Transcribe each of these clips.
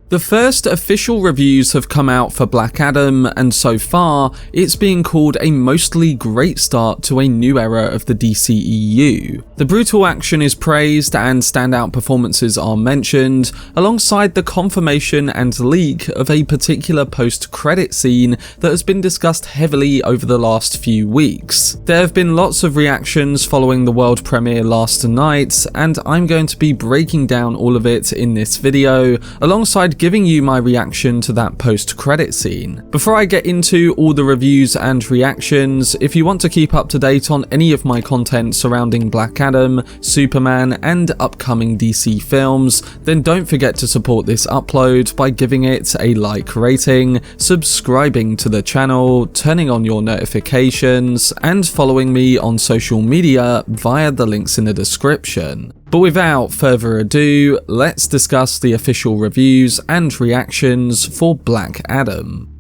The first official reviews have come out for Black Adam, and so far, it's being called a mostly great start to a new era of the DCEU. The brutal action is praised and standout performances are mentioned, alongside the confirmation and leak of a particular post-credit scene that has been discussed heavily over the last few weeks. There have been lots of reactions following the world premiere last night, and I'm going to be breaking down all of it in this video, alongside giving you my reaction to that post-credit scene. Before I get into all the reviews and reactions, if you want to keep up to date on any of my content surrounding Black Adam, Superman, and upcoming DC films, then don't forget to support this upload by giving it a like rating, subscribing to the channel, turning on your notifications, and following me on social media via the links in the description. But without further ado, let's discuss the official reviews and reactions for Black Adam.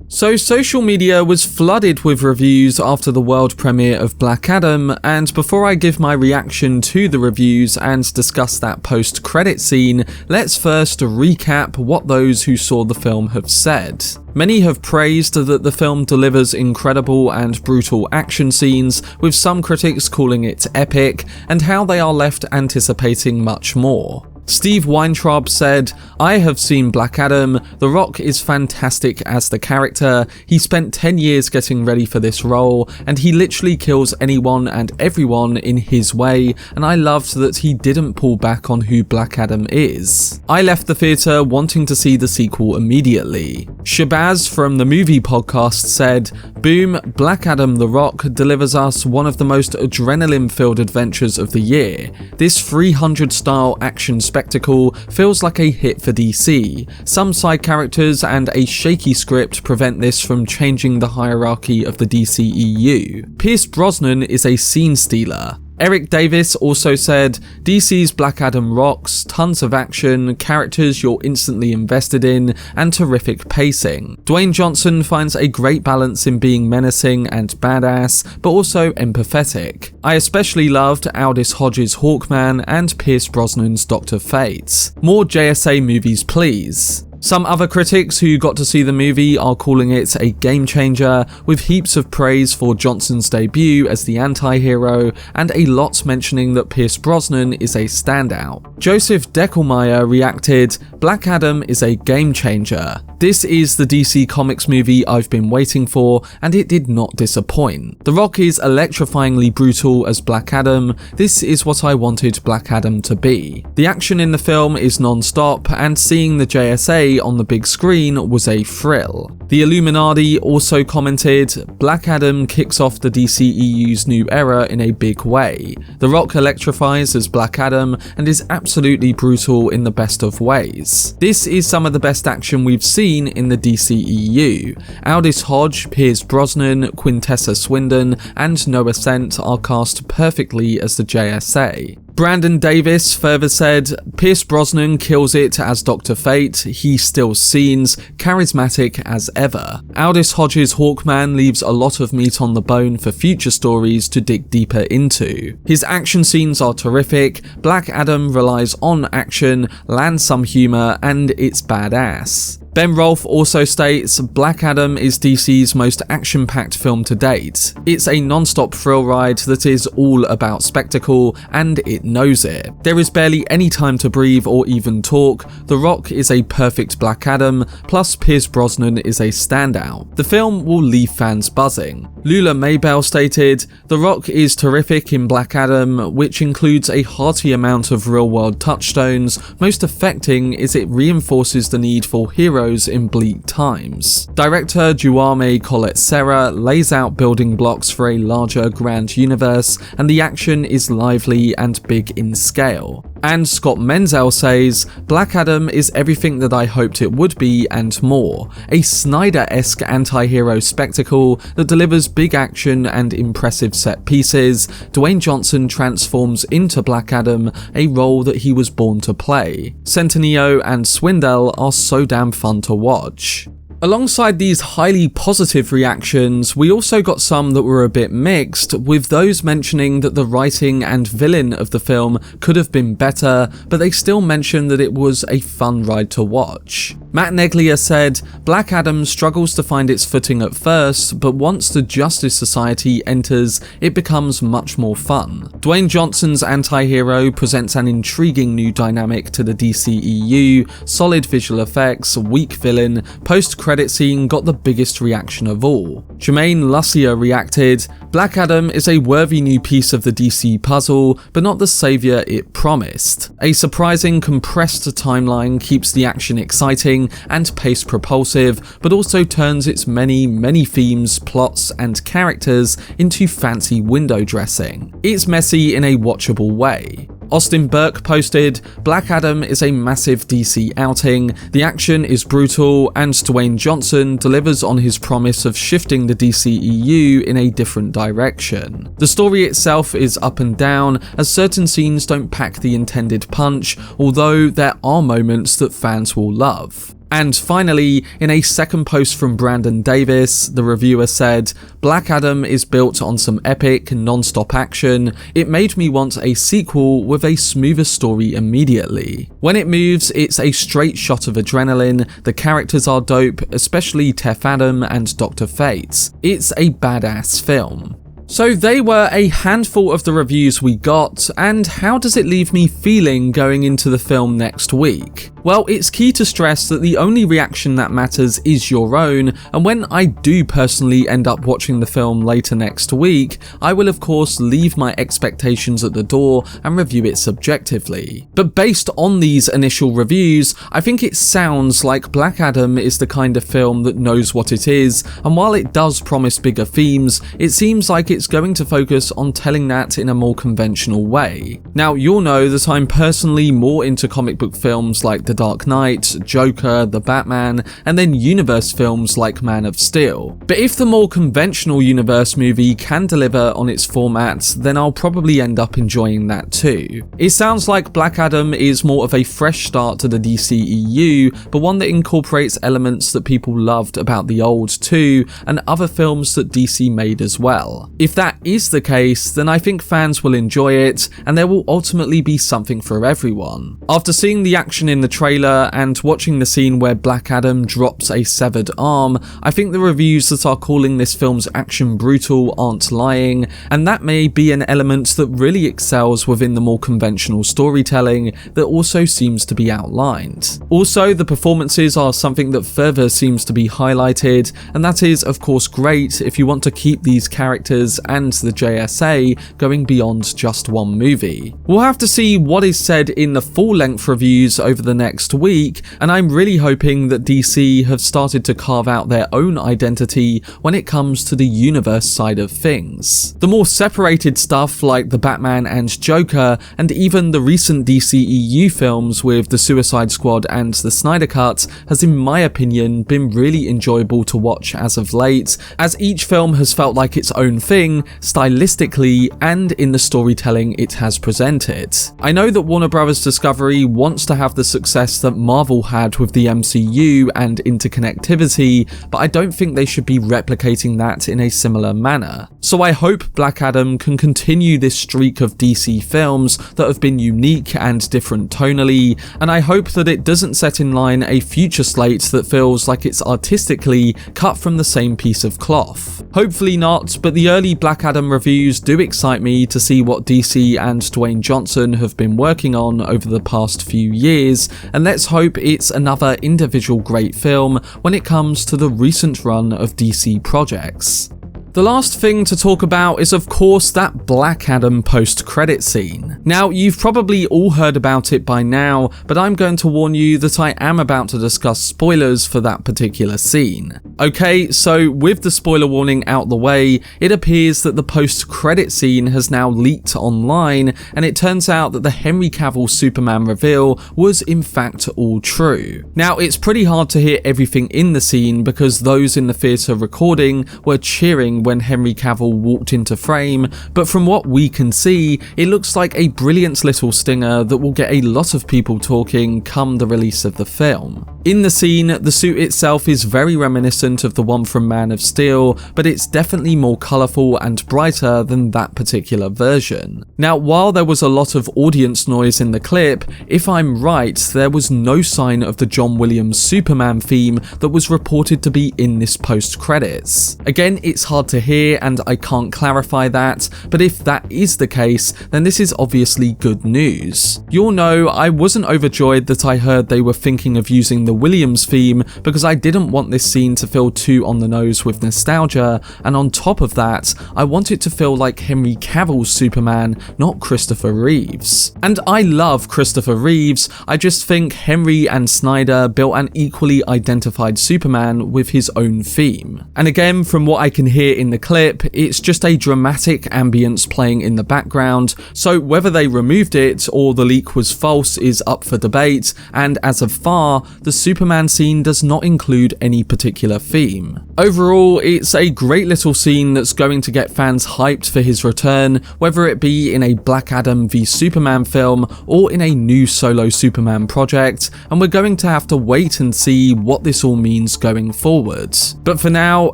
So social media was flooded with reviews after the world premiere of Black Adam, and before I give my reaction to the reviews and discuss that post-credit scene, let's first recap what those who saw the film have said. Many have praised that the film delivers incredible and brutal action scenes, with some critics calling it epic, and how they are left anticipating much more. Steve Weintraub said, "I have seen Black Adam. The Rock is fantastic as the character. He spent 10 years getting ready for this role, and he literally kills anyone and everyone in his way, and I loved that he didn't pull back on who Black Adam is. I left the theatre wanting to see the sequel immediately." Shabazz from the Movie Podcast said, "Boom, Black Adam The Rock delivers us one of the most adrenaline-filled adventures of the year. This 300-style action spectacle feels like a hit for DC. Some side characters and a shaky script prevent this from changing the hierarchy of the DCEU. Pierce Brosnan is a scene stealer." Eric Davis also said, "DC's Black Adam rocks, tons of action, characters you're instantly invested in, and terrific pacing. Dwayne Johnson finds a great balance in being menacing and badass, but also empathetic. I especially loved Aldis Hodge's Hawkman and Pierce Brosnan's Dr. Fate. More JSA movies please." Some other critics who got to see the movie are calling it a game changer, with heaps of praise for Johnson's debut as the anti-hero, and a lot mentioning that Pierce Brosnan is a standout. Joseph Deckelmeyer reacted, "Black Adam is a game changer. This is the DC Comics movie I've been waiting for, and it did not disappoint. The Rock is electrifyingly brutal as Black Adam. This is what I wanted Black Adam to be. The action in the film is non-stop, and seeing the JSA on the big screen was a thrill." The Illuminati also commented, "Black Adam kicks off the DCEU's new era in a big way. The Rock electrifies as Black Adam and is absolutely brutal in the best of ways. This is some of the best action we've seen in the DCEU. Aldis Hodge, Pierce Brosnan, Quintessa Swindell, and Noah Cent are cast perfectly as the JSA." Brandon Davis further said, "Pierce Brosnan kills it as Dr. Fate. He steals scenes, charismatic as ever. Aldis Hodge's Hawkman leaves a lot of meat on the bone for future stories to dig deeper into. His action scenes are terrific. Black Adam relies on action, lands some humor, and it's badass." Ben Rolfe also states, "Black Adam is DC's most action-packed film to date. It's a non-stop thrill ride that is all about spectacle, and it knows it. There is barely any time to breathe or even talk. The Rock is a perfect Black Adam, plus Pierce Brosnan is a standout. The film will leave fans buzzing." Lula Maybell stated, "The Rock is terrific in Black Adam, which includes a hearty amount of real-world touchstones. Most affecting is it reinforces the need for heroes in bleak times. Director Jaume Collet-Serra lays out building blocks for a larger grand universe, and the action is lively and big in scale." And Scott Menzel says, "Black Adam is everything that I hoped it would be and more. A Snyder-esque anti-hero spectacle that delivers big action and impressive set pieces. Dwayne Johnson transforms into Black Adam, a role that he was born to play. Centineo and Swindell are so damn fun to watch." Alongside these highly positive reactions, we also got some that were a bit mixed, with those mentioning that the writing and villain of the film could have been better, but they still mentioned that it was a fun ride to watch. Matt Neglia said, Black Adam struggles to find its footing at first, but once the Justice Society enters, it becomes much more fun. Dwayne Johnson's anti-hero presents an intriguing new dynamic to the DCEU, solid visual effects, weak villain, post-credit scene got the biggest reaction of all. Jermaine Lussier reacted, Black Adam is a worthy new piece of the DC puzzle, but not the saviour it promised. A surprising compressed timeline keeps the action exciting and pace propulsive, but also turns its many themes, plots and characters into fancy window dressing. It's messy in a watchable way. Austin Burke posted, Black Adam is a massive DC outing, the action is brutal, and Dwayne Johnson delivers on his promise of shifting the DCEU in a different direction. The story itself is up and down, as certain scenes don't pack the intended punch, although there are moments that fans will love. And finally, in a second post from Brandon Davis, the reviewer said, Black Adam is built on some epic, non-stop action. It made me want a sequel with a smoother story immediately. When it moves, it's a straight shot of adrenaline, the characters are dope, especially Tef Adam and Dr. Fate. It's a badass film. So they were a handful of the reviews we got, and how does it leave me feeling going into the film next week? Well, it's key to stress that the only reaction that matters is your own, and when I do personally end up watching the film later next week, I will of course leave my expectations at the door and review it subjectively. But based on these initial reviews, I think it sounds like Black Adam is the kind of film that knows what it is, and while it does promise bigger themes, it seems like it's going to focus on telling that in a more conventional way. Now, you'll know that I'm personally more into comic book films like The Dark Knight, Joker, The Batman, and then universe films like Man of Steel. But if the more conventional universe movie can deliver on its format, then I'll probably end up enjoying that too. It sounds like Black Adam is more of a fresh start to the DCEU, but one that incorporates elements that people loved about the old too, and other films that DC made as well. If that is the case, then I think fans will enjoy it, and there will ultimately be something for everyone. After seeing the action in the trailer and watching the scene where Black Adam drops a severed arm, I think the reviews that are calling this film's action brutal aren't lying, and that may be an element that really excels within the more conventional storytelling that also seems to be outlined. Also, the performances are something that further seems to be highlighted, and that is of course great if you want to keep these characters and the JSA going beyond just one movie. We'll have to see what is said in the full-length reviews over the next week, and I'm really hoping that DC have started to carve out their own identity when it comes to the universe side of things. The more separated stuff like the Batman and Joker, and even the recent DCEU films with the Suicide Squad and the Snyder Cut, has in my opinion been really enjoyable to watch as of late, as each film has felt like its own thing, stylistically and in the storytelling it has presented. I know that Warner Bros. Discovery wants to have the success that Marvel had with the MCU and interconnectivity, but I don't think they should be replicating that in a similar manner. So I hope Black Adam can continue this streak of DC films that have been unique and different tonally, and I hope that it doesn't set in line a future slate that feels like it's artistically cut from the same piece of cloth. Hopefully not, but the early Black Adam reviews do excite me to see what DC and Dwayne Johnson have been working on over the past few years, and let's hope it's another individual great film when it comes to the recent run of DC projects. The last thing to talk about is of course that Black Adam post-credit scene. Now, you've probably all heard about it by now, but I'm going to warn you that I am about to discuss spoilers for that particular scene. Okay, so with the spoiler warning out the way, it appears that the post-credit scene has now leaked online, and it turns out that the Henry Cavill Superman reveal was in fact all true. Now, it's pretty hard to hear everything in the scene because those in the theatre recording were cheering scene when Henry Cavill walked into frame, but from what we can see, it looks like a brilliant little stinger that will get a lot of people talking come the release of the film. In the scene, the suit itself is very reminiscent of the one from Man of Steel, but it's definitely more colourful and brighter than that particular version. Now, while there was a lot of audience noise in the clip, if I'm right, there was no sign of the John Williams Superman theme that was reported to be in this post-credits. Again, it's hard to hear and I can't clarify that, but if that is the case, then this is obviously good news. You'll know I wasn't overjoyed that I heard they were thinking of using the Williams theme because I didn't want this scene to feel too on the nose with nostalgia, and on top of that, I want it to feel like Henry Cavill's Superman, not Christopher Reeves. And I love Christopher Reeves, I just think Henry and Snyder built an equally identified Superman with his own theme. And again, from what I can hear in the clip, it's just a dramatic ambience playing in the background, so whether they removed it or the leak was false is up for debate, and as of far, the Superman scene does not include any particular theme. Overall, it's a great little scene that's going to get fans hyped for his return, whether it be in a Black Adam v Superman film or in a new solo Superman project, and we're going to have to wait and see what this all means going forward. But for now,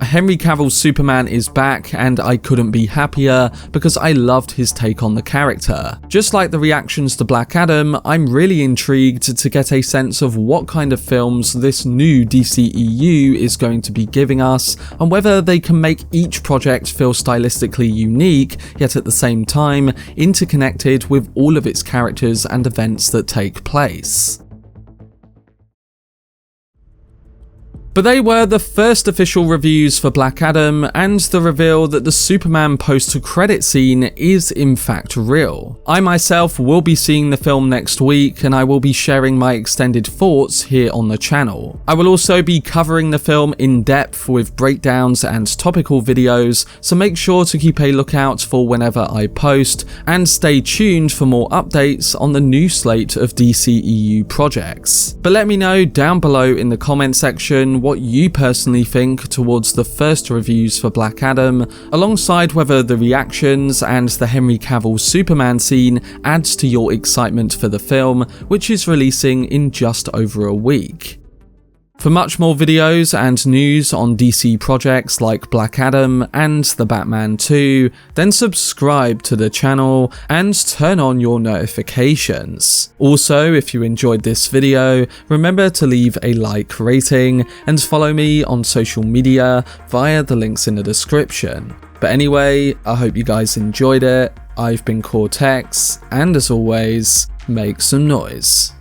Henry Cavill's Superman is back and I couldn't be happier because I loved his take on the character. Just like the reactions to Black Adam, I'm really intrigued to get a sense of what kind of films this new DCEU is going to be giving us, and whether they can make each project feel stylistically unique, yet at the same time interconnected with all of its characters and events that take place. But they were the first official reviews for Black Adam and the reveal that the Superman post-credit scene is in fact real. I myself will be seeing the film next week and I will be sharing my extended thoughts here on the channel. I will also be covering the film in depth with breakdowns and topical videos, so make sure to keep a lookout for whenever I post, and stay tuned for more updates on the new slate of DCEU projects. But let me know down below in the comment section what you personally think towards the first reviews for Black Adam, alongside whether the reactions and the Henry Cavill Superman scene adds to your excitement for the film, which is releasing in just over a week. For much more videos and news on DC projects like Black Adam and The Batman 2, then subscribe to the channel and turn on your notifications. Also, if you enjoyed this video, remember to leave a like rating and follow me on social media via the links in the description. But anyway, I hope you guys enjoyed it. I've been Cortex, and as always, make some noise.